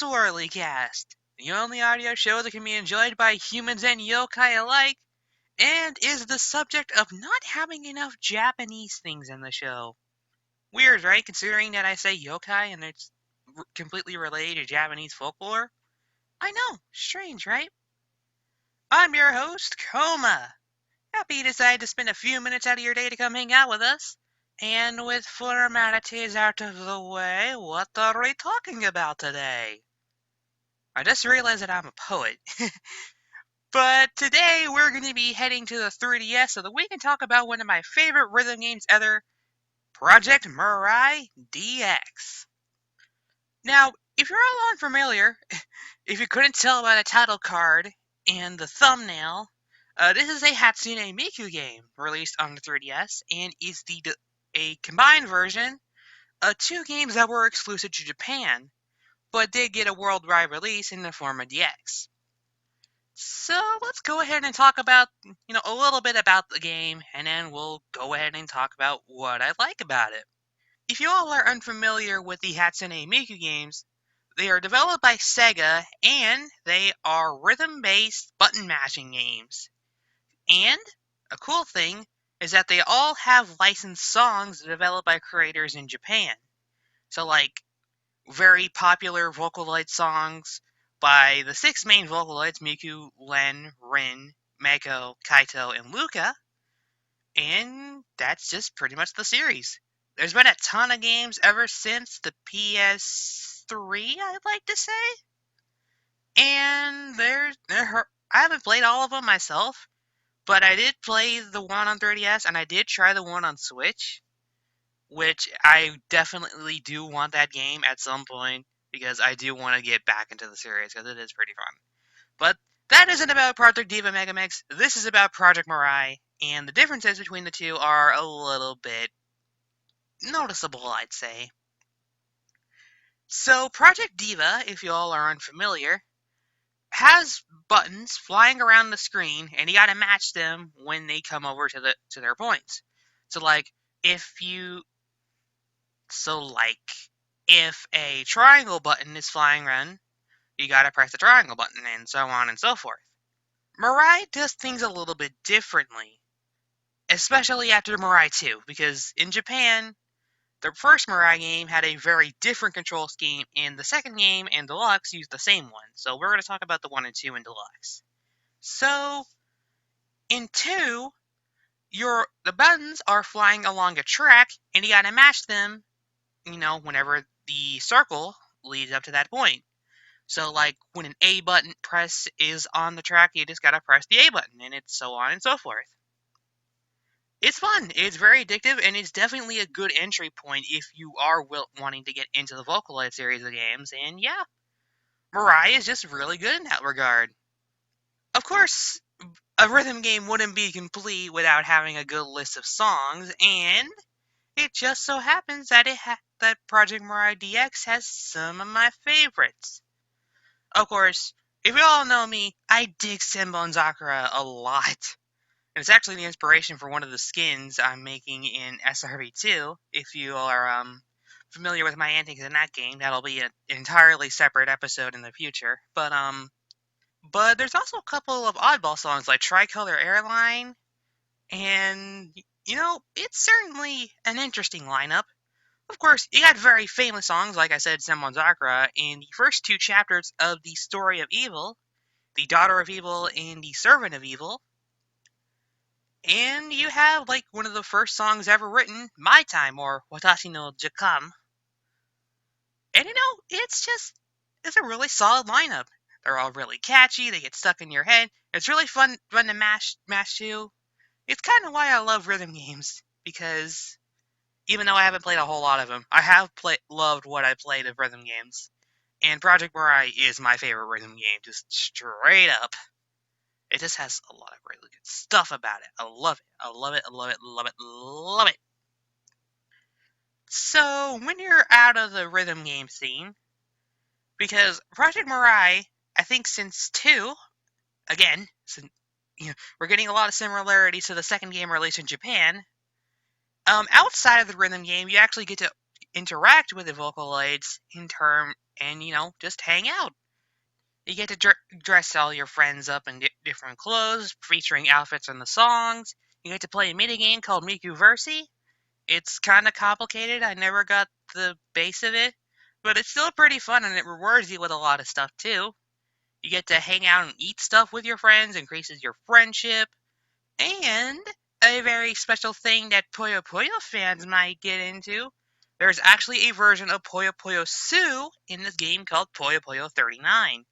SwirlyCast, the only audio show that can be enjoyed by humans and yokai alike, and is the subject of not having enough Japanese things in the show. Weird, right? Considering that I say yokai and it's completely related to Japanese folklore? I know, strange, right? I'm your host, Koma. Happy you decided to spend a few minutes out of your day to come hang out with us. And with formalities out of the way, what are we talking about today? I just realized that I'm a poet. But today we're going to be heading to the 3DS so that we can talk about one of my favorite rhythm games ever, Project Mirai DX. Now, if you're all unfamiliar, if you couldn't tell by the title card and the thumbnail, this is a Hatsune Miku game released on the 3DS and is a combined version of two games that were exclusive to Japan, but did get a worldwide release in the form of DX. So let's go ahead and talk about, a little bit about the game, and then we'll go ahead and talk about what I like about it. If you all are unfamiliar with the Hatsune Miku games, they are developed by Sega, and they are rhythm-based button mashing games. And a cool thing is that they all have licensed songs developed by creators in Japan. So like very popular Vocaloid songs by the six main Vocaloids, Miku, Len, Rin, Mako, Kaito, and Luca. And that's just pretty much the series. There's been a ton of games ever since the PS3, I'd like to say. And I haven't played all of them myself, but I did play the one on 3DS, and I did try the one on Switch, which I definitely do want that game at some point, because I do want to get back into the series, because it is pretty fun. But that isn't about Project Diva MegaMix, this is about Project Mirai, and the differences between the two are a little bit noticeable, I'd say. So, Project Diva, if you all are unfamiliar, has buttons flying around the screen, and you gotta match them when they come over to their points. So, if you if a triangle button is flying around, you gotta press the triangle button, and so on and so forth. Mirai does things a little bit differently, especially after Mirai 2, because in Japan, the first Mirai game had a very different control scheme, and the second game and Deluxe used the same one. So we're going to talk about the 1 and 2 in Deluxe. So, in 2, the buttons are flying along a track, and you gotta match them, whenever the circle leads up to that point. So, when an A button press is on the track, you just gotta press the A button, and it's so on and so forth. It's fun, it's very addictive, and it's definitely a good entry point if you are wanting to get into the Vocaloid series of games, and yeah, Mirai is just really good in that regard. Of course, a rhythm game wouldn't be complete without having a good list of songs, and it just so happens that that Project Mirai DX has some of my favorites. Of course, if you all know me, I dig Senbon Sakura a lot. And it's actually the inspiration for one of the skins I'm making in SRV2. If you are familiar with my antics in that game, that'll be an entirely separate episode in the future. But there's also a couple of oddball songs like Tricolor Airline, and it's certainly an interesting lineup. Of course, you got very famous songs, like I said, Senbon Sakura, in the first two chapters of the Story of Evil, the Daughter of Evil and the Servant of Evil. And you have, one of the first songs ever written, My Time, or Watashi no Jakam. And it's a really solid lineup. They're all really catchy, they get stuck in your head. It's really fun to mash to. It's kind of why I love rhythm games, because even though I haven't played a whole lot of them, I have loved what I played of rhythm games. And Project Mirai is my favorite rhythm game, just straight up. It just has a lot of really good stuff about it. I love it. I love it. I love it. Love it. Love it. So, when you're out of the rhythm game scene, because Project Mirai, I think since 2, again, we're getting a lot of similarities to the second game released in Japan. Outside of the rhythm game, you actually get to interact with the Vocaloids and just hang out. You get to dress all your friends up in different clothes, featuring outfits from the songs. You get to play a minigame called Miku Versi. It's kind of complicated. I never got the base of it, but it's still pretty fun and it rewards you with a lot of stuff too. You get to hang out and eat stuff with your friends, increases your friendship, and a very special thing that Puyo Puyo fans might get into. There's actually a version of Puyo Puyo Sue in this game called Puyo Puyo 39.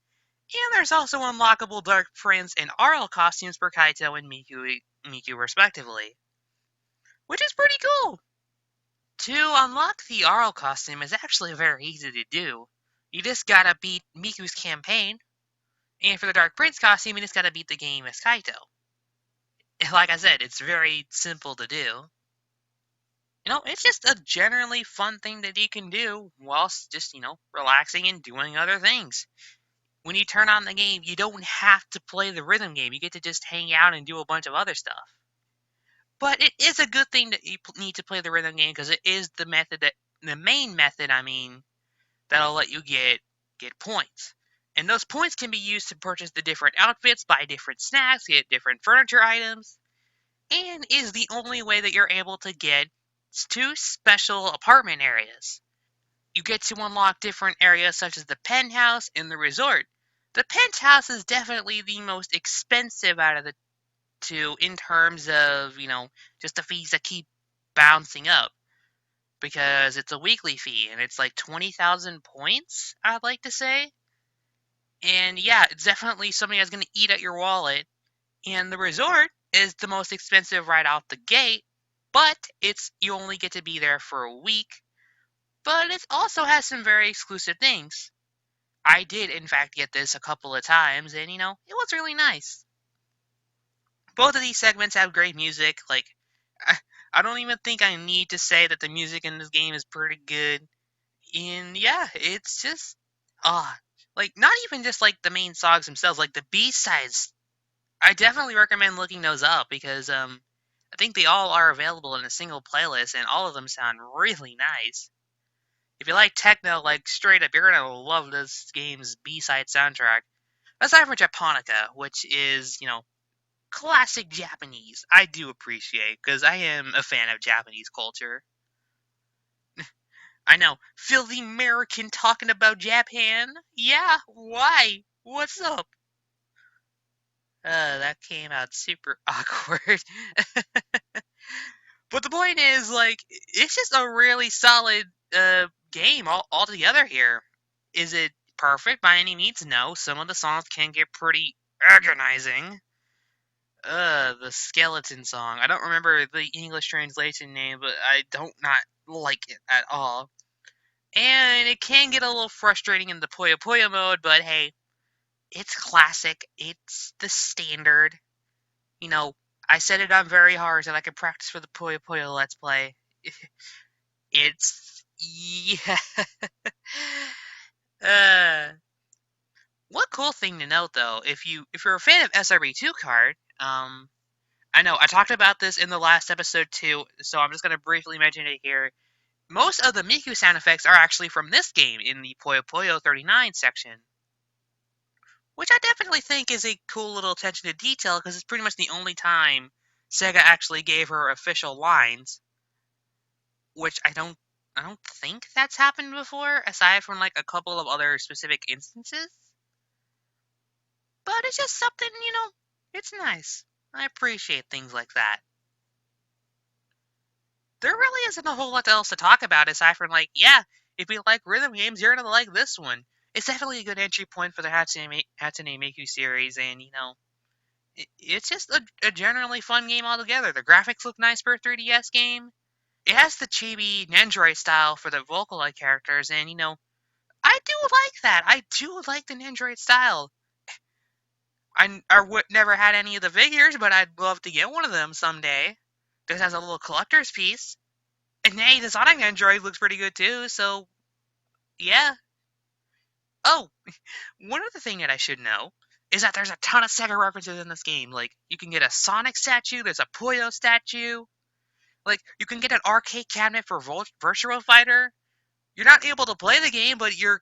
And there's also unlockable Dark Prince and Arl costumes for Kaito and Miku respectively. Which is pretty cool! To unlock the Arl costume is actually very easy to do. You just gotta beat Miku's campaign, and for the Dark Prince costume, you just gotta beat the game as Kaito. Like I said, it's very simple to do. It's just a generally fun thing that you can do whilst just, relaxing and doing other things. When you turn on the game, you don't have to play the rhythm game. You get to just hang out and do a bunch of other stuff. But it is a good thing that you need to play the rhythm game because it is the main method, that'll let you get points. And those points can be used to purchase the different outfits, buy different snacks, get different furniture items, and is the only way that you're able to get 2 special apartment areas. You get to unlock different areas such as the penthouse and the resort. The penthouse is definitely the most expensive out of the 2 in terms of, just the fees that keep bouncing up. Because it's a weekly fee and it's like 20,000 points, I'd like to say. And yeah, it's definitely something that's going to eat at your wallet. And the resort is the most expensive right out the gate, but you only get to be there for a week. But it also has some very exclusive things. I did, in fact, get this a couple of times, and it was really nice. Both of these segments have great music. I don't even think I need to say that the music in this game is pretty good. And yeah, it's just, not even just the main songs themselves, the B-sides. I definitely recommend looking those up because I think they all are available in a single playlist, and all of them sound really nice. If you like techno, straight up, you're gonna love this game's B-side soundtrack. Aside from Japonica, which is, classic Japanese. I do appreciate, because I am a fan of Japanese culture. I know, feel the American talking about Japan? Yeah, why? What's up? That came out super awkward. But the point is, it's just a really solid game altogether here. Is it perfect? By any means, no. Some of the songs can get pretty agonizing. The skeleton song. I don't remember the English translation name, but I don't not like it at all. And it can get a little frustrating in the Puyo Puyo mode, but hey, it's classic. It's the standard. I set it on very hard so that I can practice for the Puyo Puyo Let's Play. It's... yeah. One cool thing to note, though, if you're a fan of SRB2 card, I know I talked about this in the last episode too, so I'm just gonna briefly mention it here. Most of the Miku sound effects are actually from this game in the Puyo Puyo 39 section, which I definitely think is a cool little attention to detail because it's pretty much the only time Sega actually gave her official lines, which I don't think that's happened before, aside from a couple of other specific instances. But it's just something, it's nice. I appreciate things like that. There really isn't a whole lot else to talk about aside from if you like rhythm games, you're gonna like this one. It's definitely a good entry point for the Hatsune Miku series, and it's just a generally fun game altogether. The graphics look nice for a 3DS game. It has the chibi Nendoroid style for the Vocaloid characters, and I do like that. I do like the Nendoroid style. Never had any of the figures, but I'd love to get one of them someday. This has a little collector's piece. And hey, the Sonic Android looks pretty good too, so yeah. Oh, one other thing that I should know is that there's a ton of Sega references in this game. You can get a Sonic statue, there's a Puyo statue. You can get an arcade cabinet for Virtual Fighter. You're not able to play the game, but your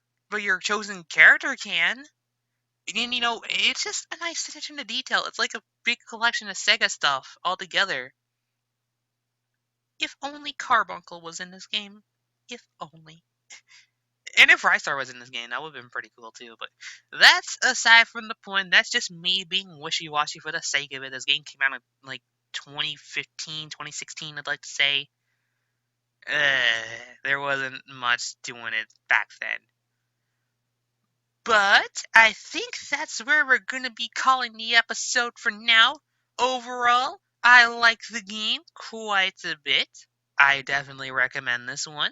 chosen character can. And it's just a nice attention to detail. It's like a big collection of Sega stuff all together. If only Carbuncle was in this game. If only. And if Rystar was in this game, that would have been pretty cool too. But that's aside from the point. That's just me being wishy-washy for the sake of it. This game came out in like 2015, 2016, I'd like to say. There wasn't much doing it back then. But I think that's where we're going to be calling the episode for now. Overall, I like the game quite a bit. I definitely recommend this one.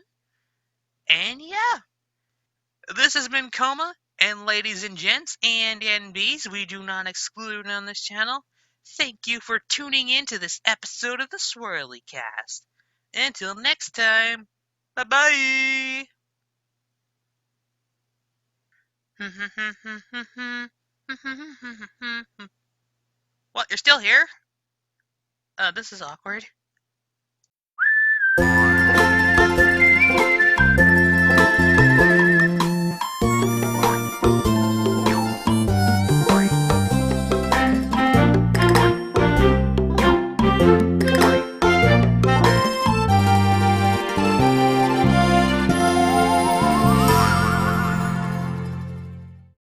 And yeah, this has been Koma, and ladies and gents, and NBs, we do not exclude on this channel. Thank you for tuning in to this episode of the SwirlyCast. Until next time, bye bye! What, you're still here? This is awkward.